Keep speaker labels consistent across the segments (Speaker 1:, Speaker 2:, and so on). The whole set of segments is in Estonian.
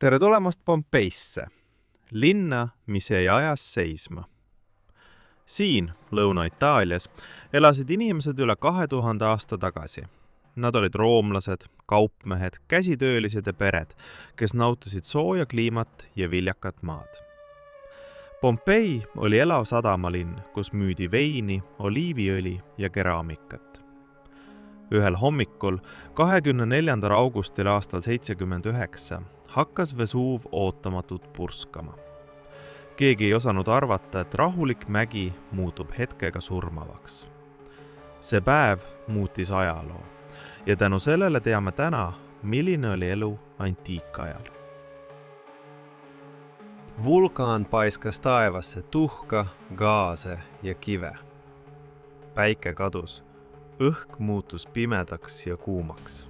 Speaker 1: Tere tulemast Pompeisse, linna, mis jäi ajas seisma. Siin, Lõuna-Itaalias, elasid inimesed üle 2000 aasta tagasi. Nad olid roomlased, kaupmehed, käsitöölised ja pered, kes nautisid sooja kliimat ja viljakat maad. Pompei oli elav sadamalinn, kus müüdi veini, oliiviõli ja keraamikat. Ühel hommikul, 24. augustil aastal 79, hakkas Vesuv ootamatult purskama. Keegi ei osanud arvata, et rahulik mägi muutub hetkega surmavaks. See päev muutis ajaloo ja tänu sellele teame täna, milline oli elu antiikajal.
Speaker 2: Vulkaan paiskas taevasse tuhka, gaase ja kive. Päike kadus, õhk muutus pimedaks ja kuumaks.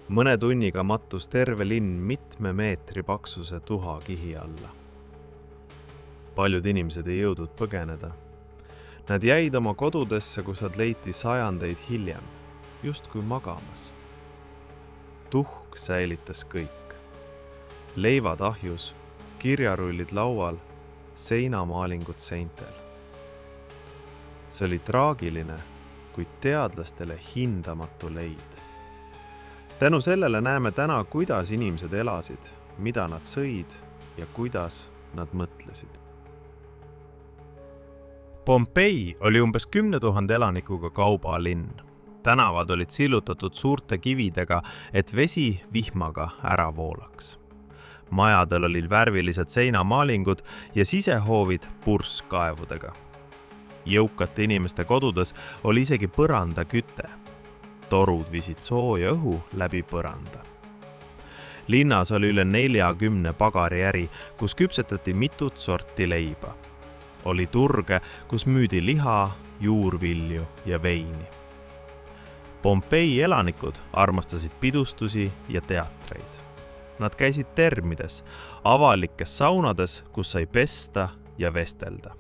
Speaker 2: Mõne tunniga mattus terve linn mitme meetri paksuse tuhakihi alla. Paljud inimesed ei jõudnud põgeneda. Nad jäid oma kodudesse, kus nad leiti sajandeid hiljem, justkui magamas. Tuhk säilitas kõik. Leivad ahjus, kirjarullid laual, seinamaalingud seintel. See oli traagiline, kuid teadlastele hindamatu leid. Tänu sellele näeme täna, kuidas inimesed elasid, mida nad sõid ja kuidas nad mõtlesid.
Speaker 1: Pompei oli umbes 10 000 elanikuga kaubalinn. Tänavad olid sillutatud suurte kividega, et vesi vihmaga ära voolaks. Majadel olid värvilised seinamaalingud ja sisehoovid purskkaevudega. Jõukate inimeste kodudes oli isegi põrandaküte. Torud viisid sooja õhu läbi põranda. Linnas oli üle 40 pagariäri, kus küpsetati mitut sorti leiba. Oli turge, kus müüdi liha, juurvilju ja veini. Pompei elanikud armastasid pidustusi ja teatreid. Nad käisid termides, avalikes saunades, kus sai pesta ja vestelda.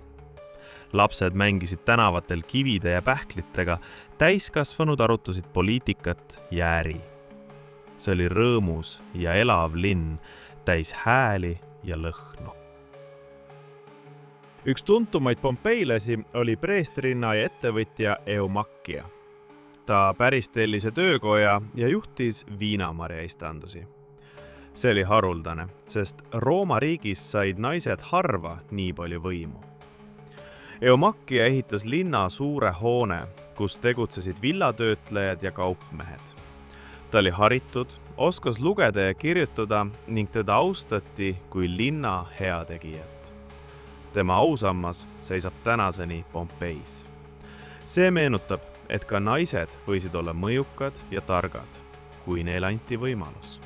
Speaker 1: Lapsed mängisid tänavatel kivide ja pähklitega, täiskasvanud arutasid poliitikat ja äri. See oli rõõmus ja elav linn, täis hääli ja lõhnu. Üks tuntumaid pompeilasi oli preestrinna ja ettevõtja Eumakkia. Ta päristellise töökoja ja juhtis viinamarjaistandusi. See oli haruldane, sest Rooma riigis said naised harva nii palju võimu. Eumakkia ehitas linna suure hoone, kus tegutsesid villatöötlejad ja kaupmehed. Ta oli haritud, oskas lugeda ja kirjutada ning teda austati kui linna heategijat. Tema ausammas seisab tänaseni Pompeis. See meenutab, et ka naised võisid olla mõjukad ja targad, kui neile anti võimalus.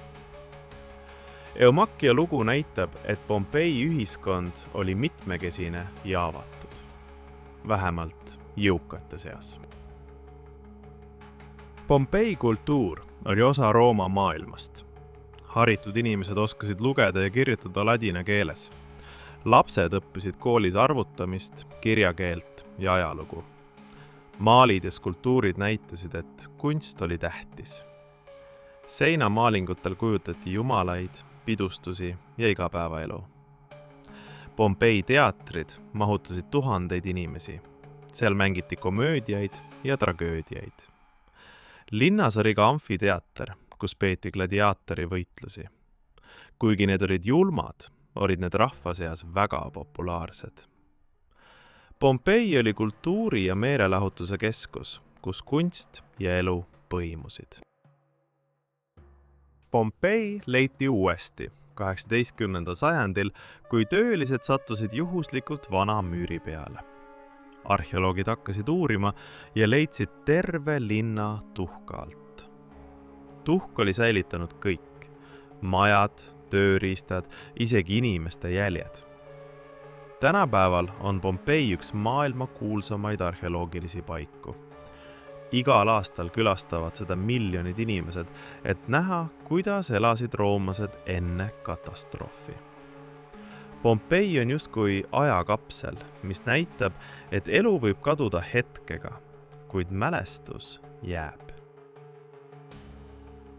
Speaker 1: Eumakkia lugu näitab, et Pompei ühiskond oli mitmekesine ja avatud. Vähemalt jõukate seas. Pompei kultuur oli osa Rooma maailmast. Haritud inimesed oskasid lugeda ja kirjutada ladina keeles. Lapsed õppisid koolis arvutamist, kirjakeelt ja ajalugu. Maalid ja skulptuurid näitasid, et kunst oli tähtis. Seinamaalingutel kujutati jumalaid, pidustusi ja igapäevaelu. Pompei teatrid mahutasid tuhandeid inimesi. Seal mängiti komöödiaid ja tragöödiaid. Linnas oli ka amfiteater, kus peeti gladiaatori võitlusi. Kuigi need olid julmad, olid need rahva seas väga populaarsed. Pompei oli kultuuri ja meelelahutuse keskus, kus kunst ja elu põimusid. Pompei leiti uuesti 18. sajandil, kui töölised sattusid juhuslikult vana müüri peale. Arheoloogid hakkasid uurima ja leidsid terve linna tuhka alt. Tuhk oli säilitanud kõik. Majad, tööriistad, isegi inimeste jäljed. Tänapäeval on Pompei üks maailma kuulsamaid arheoloogilisi paiku. Igal aastal külastavad seda miljonid inimesed, et näha, kuidas elasid roomlased enne katastroofi. Pompei on justkui ajakapsel, mis näitab, et elu võib kaduda hetkega, kuid mälestus jääb.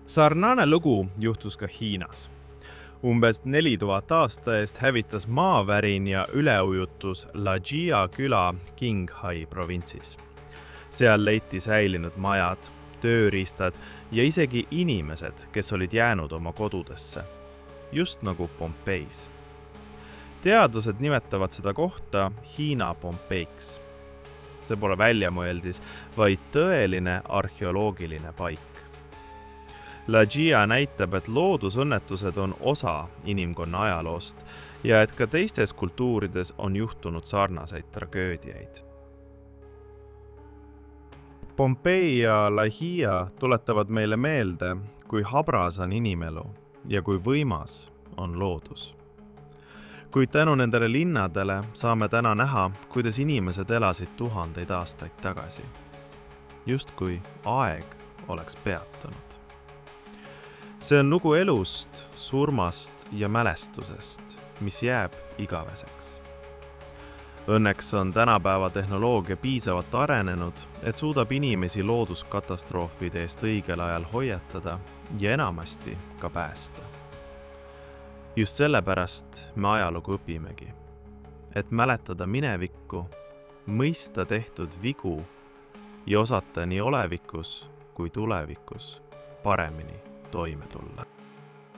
Speaker 1: Sarnane lugu juhtus ka Hiinas. Umbes 4000 aasta eest hävitas maavärin ja üleujutus Lajia küla Qinghai provintsis. Seal leiti säilinud majad, tööriistad ja isegi inimesed, kes olid jäänud oma kodudesse, just nagu Pompeis. Teadlased nimetavad seda kohta Hiina Pompeiks. See pole väljamõeldis, vaid tõeline arheoloogiline paik. Lajia näitab, et loodusõnnetused on osa inimkonna ajaloost ja et ka teistes kultuurides on juhtunud sarnaseid tragöödiaid. Pompei ja Lajia tuletavad meile meelde, kui habras on inimelu ja kui võimas on loodus. Kuid tänu nendele linnadele saame täna näha, kuidas inimesed elasid tuhandeid aastaid tagasi. Justkui aeg oleks peatunud. See on lugu elust, surmast ja mälestusest, mis jääb igaveseks. Õnneks on tänapäeva tehnoloogia piisavalt arenenud, et suudab inimesi looduskatastroofide eest õigel ajal hoiatada ja enamasti ka päästa. Just sellepärast me ajalugu õpimegi, et mäletada minevikku, mõista tehtud vigu ja osata nii olevikus kui tulevikus paremini toime tulla.